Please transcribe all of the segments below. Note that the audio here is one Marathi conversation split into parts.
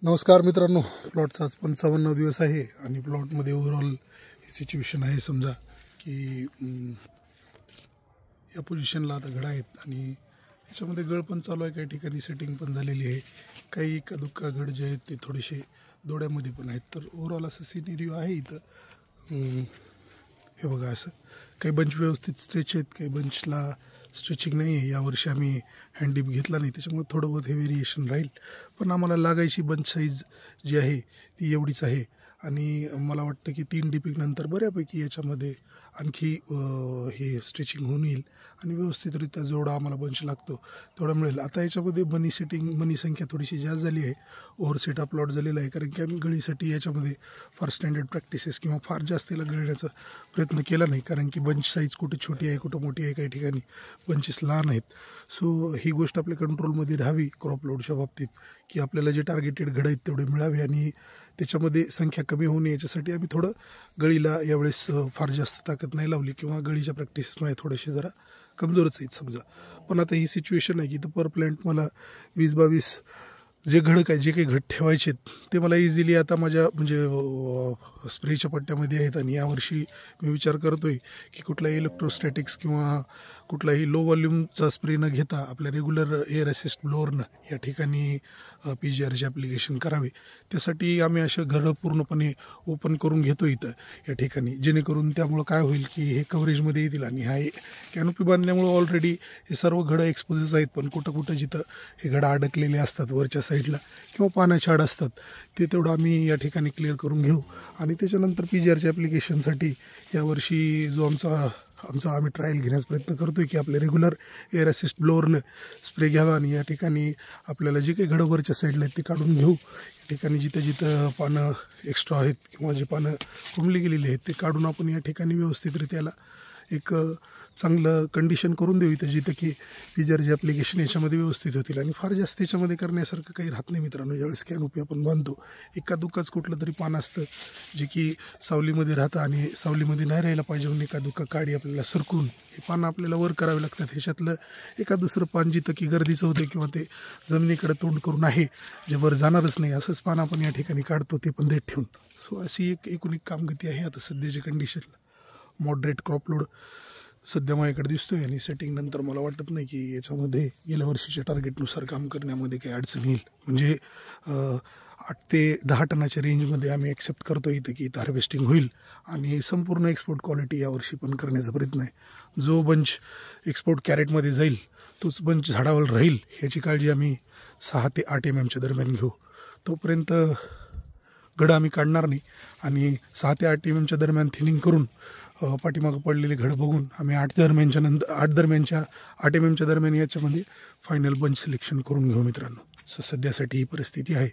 नमस्कार मित्रांनो, प्लॉटचा आज 55 दिवस आहे आणि प्लॉटमध्ये ओव्हरऑल ही सिच्युएशन आहे. समजा की या पोझिशनला आता घड आहेत आणि याच्यामध्ये गळ पण चालू आहे, काही ठिकाणी सेटिंग पण झालेली आहे. काही एका दुक्का घड जे आहेत ते थोडेसे दोड्यामध्ये पण आहेत. तर ओव्हरऑल असं सिनेरिओ आहे इथं. हे बघा, असं काही बंच व्यवस्थित स्ट्रेच आहेत, काही बंचला स्ट्रेचिंग नाही आहे. यावर्षी आम्ही हँडडीप घेतला नाही, त्याच्यामुळे थोडं बहुत हे व्हेरिएशन राहील. पण आम्हाला लागायची बंच साईज जी आहे ती एवढीच आहे आणि मला वाटतं की 3 डिपिंगनंतर बऱ्यापैकी याच्यामध्ये आणखी हे स्ट्रेचिंग होऊन येईल आणि व्यवस्थितरित्या जेवढा आम्हाला बंच लागतो तेवढा मिळेल. आता याच्यामध्ये मनी संख्या थोडीशी जास्त झाली आहे. ओव्हर सेट प्लॉट झालेला आहे, कारण की आम्ही गळीसाठी याच्यामध्ये फार स्टँडर्ड प्रॅक्टिसेस किंवा फार जास्त याला गळण्याचा प्रयत्न केला नाही, कारण की बंच साईज कुठे छोटी आहे, कुठं मोठी आहे, काही ठिकाणी बंचेस लहान आहेत. सो ही गोष्ट आपल्या कंट्रोलमध्ये राहावी क्रॉप लोडच्या बाबतीत, की आपल्याला जे टार्गेटेड घड आहेत तेवढे मिळावे आणि त्याच्यामध्ये संख्या कमी होऊ नये याच्यासाठी आम्ही थोडं गळीला यावेळेस फार जास्त ताकद नाही लावली किंवा गळीच्या प्रॅक्टिसमध्ये थोडेसे जरा कमजोरच आहेत समजा. पण आता ही सिच्युएशन आहे की तर पर प्लॅन्ट मला 20-22 जे काही घड ठेवायचे ते मला इझिली आता माझ्या म्हणजे स्प्रेच्या पट्ट्यामध्ये आहेत. आणि यावर्षी मी विचार करतो आहे की कुठलाही इलेक्ट्रोस्टॅटिक्स किंवा कुठलाही लो व्हॉल्यूमचा स्प्रे न घेता आपल्या रेग्युलर एअर असिस्ट ब्लोअरनं या ठिकाणी PGRचे ॲप्लिकेशन करावे. त्यासाठी आम्ही असे घरं पूर्णपणे ओपन करून घेतो इथं या ठिकाणी, जेणेकरून त्यामुळं काय होईल की हे कव्हरेजमध्ये येतील. आणि हा कॅनोपी बांधल्यामुळं ऑलरेडी हे सर्व घडं एक्सपोजेस आहेत, पण कुठं जिथं हे घडं अडकलेले असतात वरच्या साईडला किंवा पाण्याच्या आड असतात ते तेवढं आम्ही या ठिकाणी क्लिअर करून घेऊ. आणि त्याच्यानंतर PGRच्या ॲप्लिकेशनसाठी यावर्षी जो आमचा आम्ही ट्रायल घेण्याचा प्रयत्न करतो आहे की आपले रेग्युलर एअर असिस्ट ब्लोअरनं स्प्रे घ्यावा आणि या ठिकाणी आपल्याला जे काही घडं वरच्या साईडला आहेत ते काढून घेऊ. या ठिकाणी जिथं पानं एक्स्ट्रा आहेत किंवा जे पानं कुंबली गेलेली आहेत ते काढून आपण या ठिकाणी व्यवस्थितरित्याला एक चांगलं कंडिशन करून देऊ इथं, जिथं की PGRचे ॲप्लिकेशन याच्यामध्ये व्यवस्थित होतील. आणि फार जास्त याच्यामध्ये करण्यासारखं काही राहत नाही मित्रांनो. ज्यावेळेस कॅनोपी आपण बांधतो एका दुकाच कुठलं तरी पान असतं जे की सावलीमध्ये राहतं आणि सावलीमध्ये नाही राहायला पाहिजे म्हणून एका दुका काडी आपल्याला सरकून हे पानं आपल्याला वर करावे लागतात. ह्याच्यातलं एका दुसरं पान जिथं की गर्दीचं होतं किंवा ते जमिनीकडे तोंड करून आहे जे वर जाणारच नाही असंच पान आपण या ठिकाणी काढतो, ते पण देठ ठेवून. सो अशी एकूण एक कामगती आहे आता सध्याच्या कंडिशनला. मॉडरेट क्रॉप लोड सध्या माझ्याकडे दिसतोय आणि सेटिंग नंतर मला वाटत नाही की याच्यामध्ये गेल्या वर्षीच्या टार्गेटनुसार काम करण्यामध्ये काही अडचण येईल. म्हणजे 8 ते 10 टनाच्या रेंजमध्ये आम्ही ॲक्सेप्ट करतो इथं की इथं हार्वेस्टिंग होईल आणि संपूर्ण एक्सपोर्ट क्वालिटी यावर्षी पण करण्याचा प्रयत्न आहे. जो बंच एक्सपोर्ट कॅरेटमध्ये जाईल तोच बंच झाडावर राहील ह्याची काळजी आम्ही 6 ते 8 mm दरम्यान घेऊ. तोपर्यंत घडं आम्ही काढणार नाही आणि 6 ते 8 mm दरम्यान थिनिंग करून पाठीमागं पडलेले घडं बघून आम्ही 8 mm दरम्यान याच्यामध्ये फायनल बंच सिलेक्शन करून घेऊ मित्रांनो. सध्यासाठी ही परिस्थिती आहे.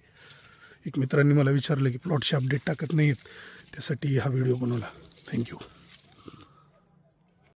एक मित्रांनी मला विचारलं की प्लॉटचे अपडेट टाकत नाही आहेत, त्यासाठी हा व्हिडिओ बनवला. थँक्यू.